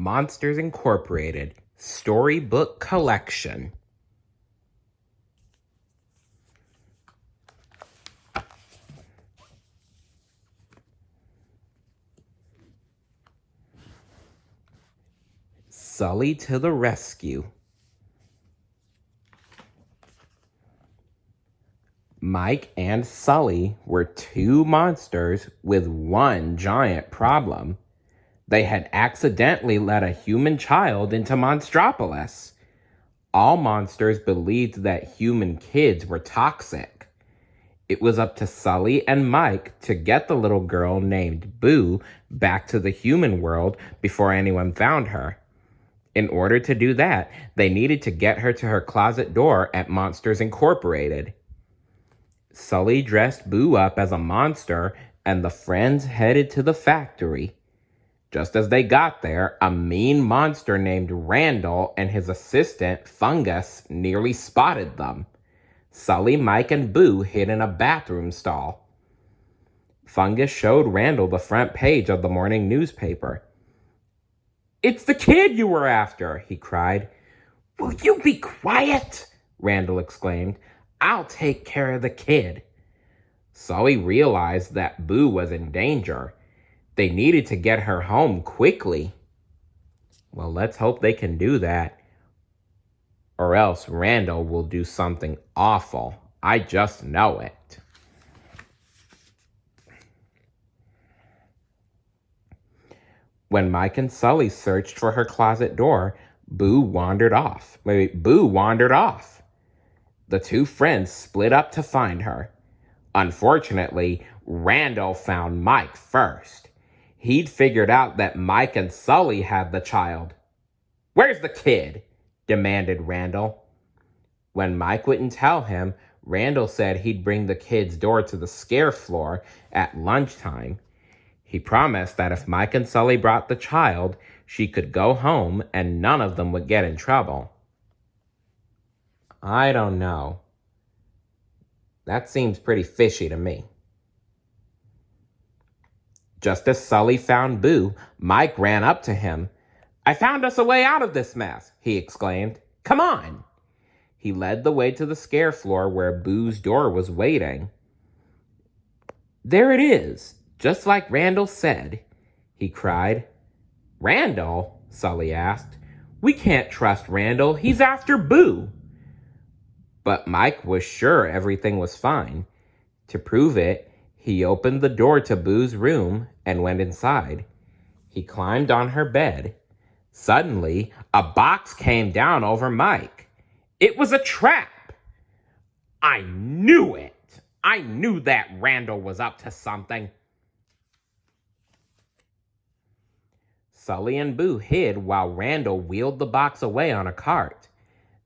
Monsters Incorporated Storybook Collection. Sulley to the rescue. Mike and Sulley were two monsters with one giant problem. They had accidentally let a human child into Monstropolis. All monsters believed that human kids were toxic. It was up to Sulley and Mike to get the little girl named Boo back to the human world before anyone found her. In order to do that, they needed to get her to her closet door at Monsters Incorporated. Sulley dressed Boo up as a monster, and the friends headed to the factory. Just as they got there, a mean monster named Randall and his assistant, Fungus, nearly spotted them. Sulley, Mike, and Boo hid in a bathroom stall. Fungus showed Randall the front page of the morning newspaper. "It's the kid you were after," he cried. "Will you be quiet?" Randall exclaimed. "I'll take care of the kid." Sulley realized that Boo was in danger. They needed to get her home quickly. Well, let's hope they can do that. Or else Randall will do something awful. I just know it. When Mike and Sulley searched for her closet door, Boo wandered off. The two friends split up to find her. Unfortunately, Randall found Mike first. He'd figured out that Mike and Sulley had the child. "Where's the kid?" demanded Randall. When Mike wouldn't tell him, Randall said he'd bring the kid's door to the scare floor at lunchtime. He promised that if Mike and Sulley brought the child, she could go home and none of them would get in trouble. I don't know. That seems pretty fishy to me. Just as Sulley found Boo, Mike ran up to him. "I found us a way out of this mess," he exclaimed. "Come on." He led the way to the scare floor where Boo's door was waiting. "There it is, just like Randall said," he cried. "Randall?" Sulley asked. "We can't trust Randall. He's after Boo." But Mike was sure everything was fine. To prove it, he opened the door to Boo's room and went inside. He climbed on her bed. Suddenly, a box came down over Mike. It was a trap. "I knew it. I knew that Randall was up to something." Sulley and Boo hid while Randall wheeled the box away on a cart.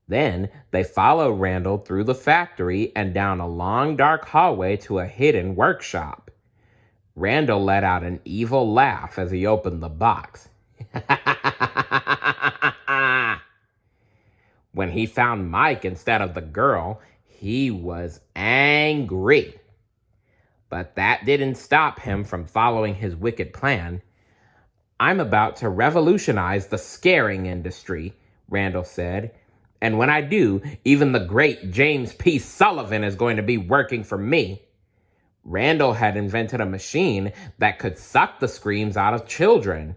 Then they followed Randall through the factory and down a long dark hallway to a hidden workshop. Randall let out an evil laugh as he opened the box. When he found Mike instead of the girl, he was angry. But that didn't stop him from following his wicked plan. "I'm about to revolutionize the scaring industry," Randall said. "And when I do, even the great James P. Sullivan is going to be working for me." Randall had invented a machine that could suck the screams out of children,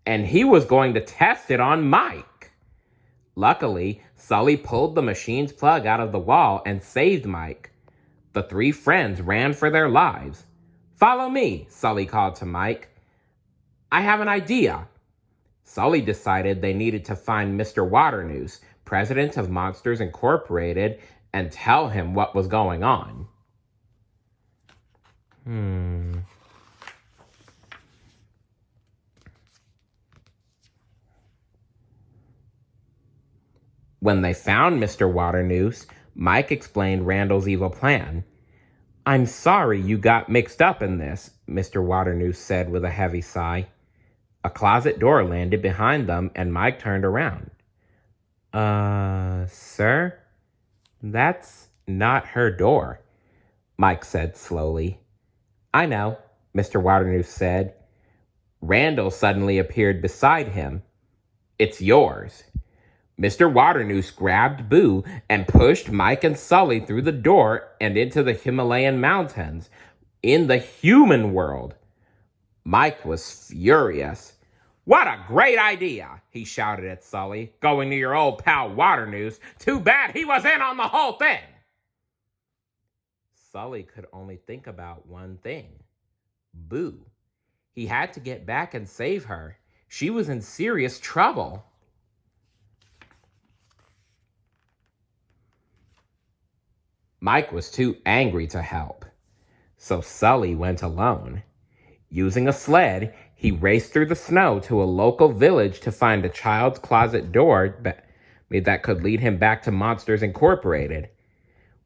and he was going to test it on Mike. Luckily, Sulley pulled the machine's plug out of the wall and saved Mike. The three friends ran for their lives. "Follow me," Sulley called to Mike. "I have an idea." Sulley decided they needed to find Mr. Waternoose, president of Monsters Incorporated, and tell him what was going on. When they found Mr. Waternoose, Mike explained Randall's evil plan. "I'm sorry you got mixed up in this," Mr. Waternoose said with a heavy sigh. A closet door landed behind them, and Mike turned around. Sir? That's not her door," Mike said slowly. "I know," Mr. Waternoose said. Randall suddenly appeared beside him. It's yours. Mr. Waternoose grabbed Boo and pushed Mike and Sulley through the door and into the Himalayan mountains in the human world. Mike was furious. What a great idea, he shouted at Sulley, going to your old pal Waternoose. Too bad he was in on the whole thing. Sulley could only think about one thing. Boo. He had to get back and save her. She was in serious trouble. Mike was too angry to help, so Sulley went alone. Using a sled, he raced through the snow to a local village to find a child's closet door that could lead him back to Monsters Incorporated.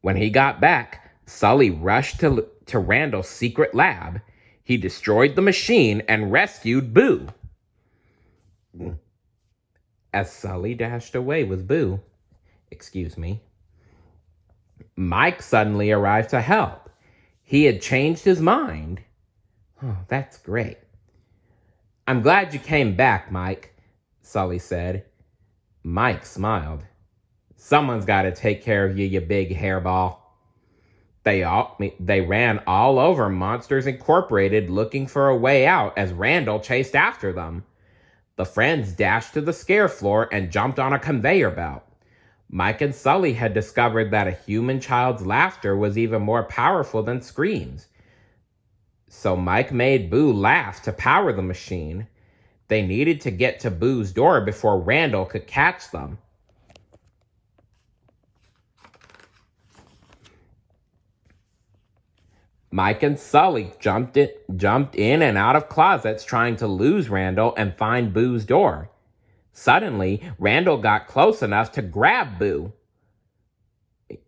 When he got back, Sulley rushed to Randall's secret lab. He destroyed the machine and rescued Boo. As Sulley dashed away with Boo, Mike suddenly arrived to help. He had changed his mind. Oh, that's great. I'm glad you came back, Mike, Sulley said. Mike smiled. Someone's got to take care of you, you big hairball. They ran all over Monsters Incorporated looking for a way out as Randall chased after them. The friends dashed to the scare floor and jumped on a conveyor belt. Mike and Sulley had discovered that a human child's laughter was even more powerful than screams. So Mike made Boo laugh to power the machine. They needed to get to Boo's door before Randall could catch them. Mike and Sulley jumped in and out of closets trying to lose Randall and find Boo's door. Suddenly, Randall got close enough to grab Boo.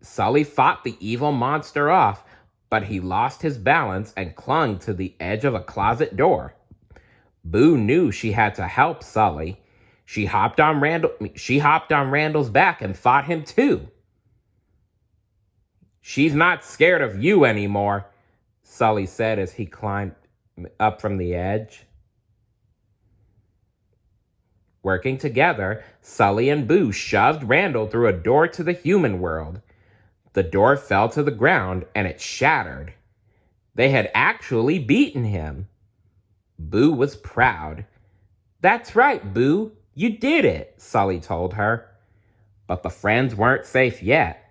Sulley fought the evil monster off, but he lost his balance and clung to the edge of a closet door. Boo knew she had to help Sulley. She hopped on Randall's back and fought him too. She's not scared of you anymore, Sulley said as he climbed up from the edge. Working together, Sulley and Boo shoved Randall through a door to the human world. The door fell to the ground and it shattered. They had actually beaten him. Boo was proud. That's right, Boo. You did it, Sulley told her. But the friends weren't safe yet.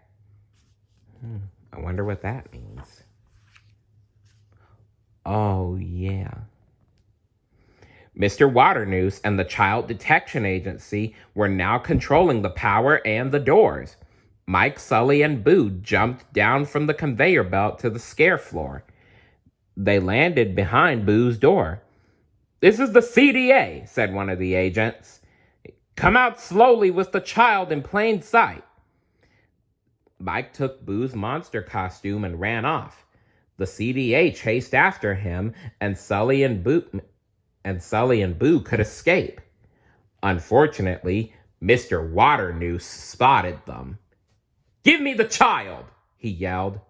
I wonder what that means. Oh, yeah. Mr. Waternoose and the Child Detection Agency were now controlling the power and the doors. Mike, Sulley, and Boo jumped down from the conveyor belt to the scare floor. They landed behind Boo's door. This is the CDA, said one of the agents. Come out slowly with the child in plain sight. Mike took Boo's monster costume and ran off. The CDA chased after him, and Sulley and Boo could escape. Unfortunately, Mr. Waternoose spotted them. Give me the child, he yelled.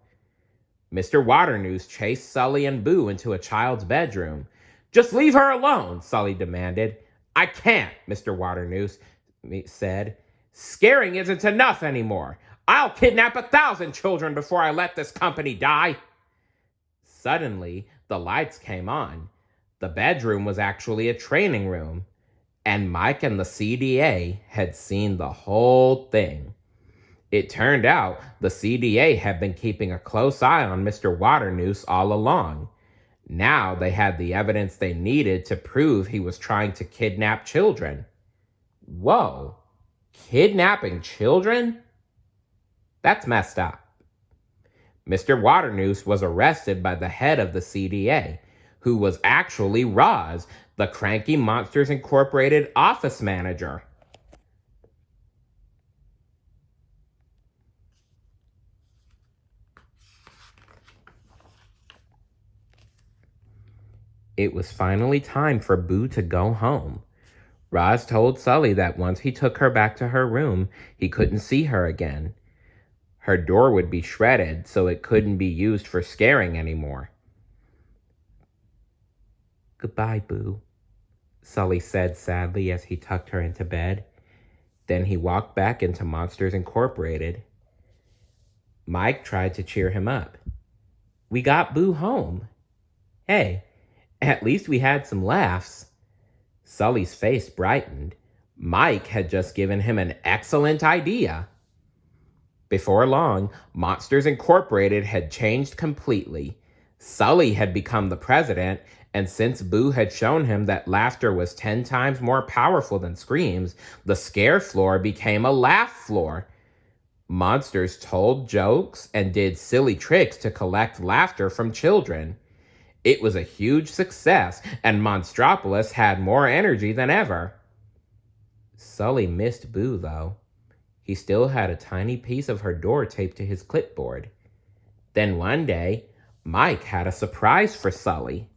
Mr. Waternoose chased Sulley and Boo into a child's bedroom. Just leave her alone, Sulley demanded. I can't, Mr. Waternoose said. Scaring isn't enough anymore. I'll kidnap 1,000 children before I let this company die. Suddenly, the lights came on. The bedroom was actually a training room, and Mike and the CDA had seen the whole thing. It turned out the CDA had been keeping a close eye on Mr. Waternoose all along. Now they had the evidence they needed to prove he was trying to kidnap children. Whoa, kidnapping children? That's messed up. Mr. Waternoose was arrested by the head of the CDA, who was actually Roz, the cranky Monsters Incorporated office manager. It was finally time for Boo to go home. Roz told Sulley that once he took her back to her room, he couldn't see her again. Her door would be shredded, so it couldn't be used for scaring anymore. Goodbye, Boo, Sulley said sadly as he tucked her into bed. Then he walked back into Monsters Incorporated. Mike tried to cheer him up. We got Boo home. Hey, at least we had some laughs. Sulley's face brightened. Mike had just given him an excellent idea. Before long, Monsters Incorporated had changed completely. Sulley had become the president, and since Boo had shown him that laughter was 10 times more powerful than screams, the scare floor became a laugh floor. Monsters told jokes and did silly tricks to collect laughter from children. It was a huge success, and Monstropolis had more energy than ever. Sulley missed Boo, though. He still had a tiny piece of her door taped to his clipboard. Then one day, Mike had a surprise for Sulley.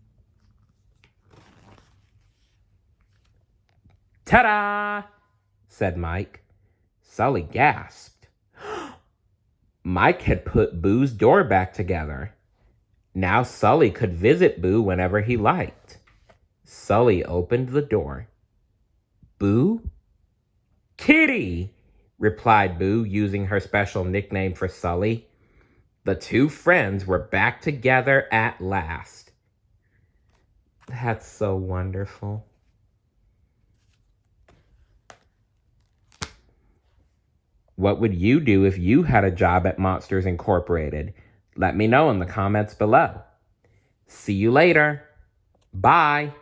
Ta-da! Said Mike. Sulley gasped. Mike had put Boo's door back together. Now Sulley could visit Boo whenever he liked. Sulley opened the door. Boo? Kitty! Replied Boo, using her special nickname for Sulley. The two friends were back together at last. That's so wonderful. What would you do if you had a job at Monsters Incorporated? Let me know in the comments below. See you later. Bye.